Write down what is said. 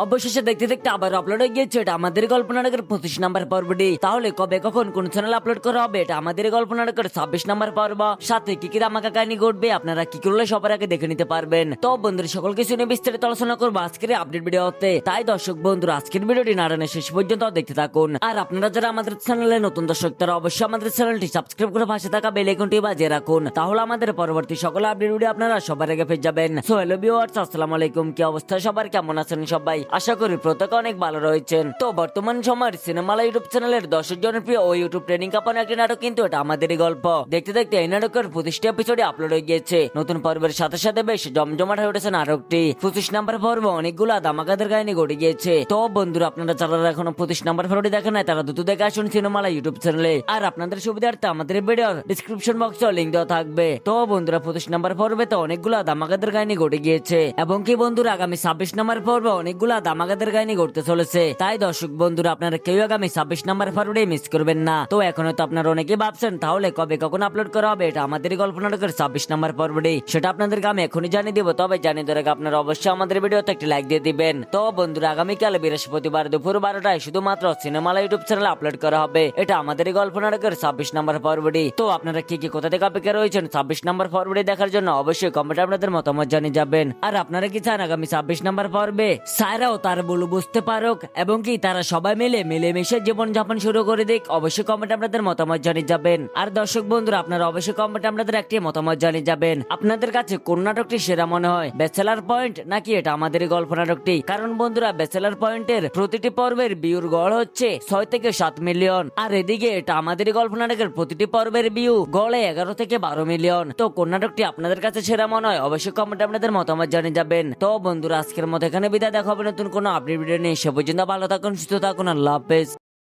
অবশেষে দেখতে দেখতে আবার আপলোড হয়ে গিয়েছে এটা আমাদের গল্প নাটকের 25 নম্বর পর্বটি। তাহলে কবে কখন কোন চ্যানেল আপলোড করা হবে এটা আমাদের গল্প নাটকের 26 নম্বর পর্ব। সাথে কি কি ধামাকা কাহিনী ঘটবে আপনারা কি করলে সবার আগে দেখে নিতে পারবেন। তো বন্ধুরা সকল কিছু নিয়ে বিস্তারিত আলোচনা করবো আজকের আপডেট ভিডিওতে। তাই দর্শক বন্ধুরা আজকের ভিডিওটি না টেনে শেষ পর্যন্ত দেখতে থাকুন। আর আপনারা যারা আমাদের চ্যানেলে নতুন দর্শক তারা অবশ্যই আমাদের চ্যানেলটি সাবস্ক্রাইব করে পাশে থাকা বেল আইকনটি বাজিয়ে রাখুন। তাহলে আমাদের পরবর্তী সকল আপডেট ভিডিও আপনারা সবার আগে পেয়ে যাবেন। সো হ্যালো ভিউয়ার্স, আসসালামু আলাইকুম। কি অবস্থা সবার, কেমন আছেন সবাই? আশা করি প্রত্যেকে অনেক ভালো রয়েছেন। তো বর্তমান সময়ের সিনেমালা ইউটিউব চ্যানেলের দর্শক জনপ্রিয় ও ইউটিউব ট্রেনিং কাপানো একটি নাটক কিন্তু এটা আমাদেরই গল্প। দেখতে দেখতে এই নাটকের 25টি এপিসোডে আপলোড হয়ে গিয়েছে। নতুন পর্বের সাথে সাথে বেশ জমজমাট হয়ে উঠেছে নাটকটি। 25 নম্বর পর্ব অনেকগুলো ধামাকাদের কাহিনী ঘটে গিয়েছে। তো বন্ধুরা আপনারা যারা এখনো 25 নম্বর পর্বটি দেখেন নাই তারা দ্রুত দেখে আসুন সিনেমালা ইউটিউব চ্যানেলে। আর আপনাদের সুবিধার্থে আমাদের ভিডিওর ডিসক্রিপশন বক্সে লিংক দেওয়া থাকবে। তো বন্ধুরা 25 নম্বর পর্বে তো অনেকগুলো ধামাকাদের কাহিনী ঘটে গিয়েছে এবং কি বন্ধুরা আগামী 26 নম্বর পর্বে অনেকগুলো ধামাকাদের কাহিনী ঘটতে চলেছে। তাই দর্শক বন্ধুরা আপনারা কেউ আগামী 26 নম্বর পর্বটি মিস করবেন না। তো এখন তো আপনারা অনেকে ভাবছেন তাহলে কবে কখন আপলোড করা হবে এটা আমাদের গল্প নাটকের 26 নম্বর পর্বটি, সেটা আপনাদেরকে আমি এখনই জানিয়ে দিব। তবে জানিয়ে দেওয়ার আগে আপনারা অবশ্যই আমাদের ভিডিওতে একটি লাইক দিয়ে দিবেন। তো বন্ধুরা আগামীকাল বৃহস্পতিবার দুপুর 12টায় শুধুমাত্র সিনেমালা ইউটিউব চ্যানেলে আপলোড করা হবে এটা আমাদের গল্প নাটকের 26 নম্বর পর্বটি। তো আপনারা কি কি কোথা থেকে অপেক্ষা রয়েছেন 26 নম্বর পর্বটি দেখার জন্য অবশ্যই কমেন্টে আপনাদের মতামত জানিয়ে যাবেন। আর আপনারা কি চান আগামী 26 নম্বর পর্বে সায়রাও তার বলু বুঝতে পারুক এবং কি তারা সবাই মিলেমিশে জীবন যাপন শুরু করে দিক? অবশ্যই কমেন্টে আপনাদের মতামত জানিয়ে যাবেন। আর দর্শক বন্ধুরা আপনারা অবশ্যই কমেন্টে আপনাদের একটি মতামত জানিয়ে যাবেন আপনাদের কাছে কোন নাটকটি সেরা মনে হয়, ব্যাচেলার পয়েন্ট নাকি এটা আমাদের গল্প নাটকটি। কারণ বন্ধুরা ব্যাচেলার পয়েন্টের প্রতিটি পর্বের ভিউর গড় হচ্ছে 6 থেকে 7 মিলিয়ন, আর এদিকে এটা আমাদের গল্প নাটকের প্রতিটি পর্বের ভিউ গড়ে 11 থেকে 12 মিলিয়ন। তো কোন নাটকটি আপনাদের কাছে সেরা মনে হয় অবশ্যই কমেন্টে আপনাদের মতামত জানিয়ে যাবেন। তো বন্ধুরা আজকের মতো এখানে বিদায়, দেখা হবে নতুন কোনো আপডেট ভিডিও নিয়ে। সে পর্যন্ত ভালো থাকুন, সুস্থ থাকুন, আল্লাহ হাফেজ।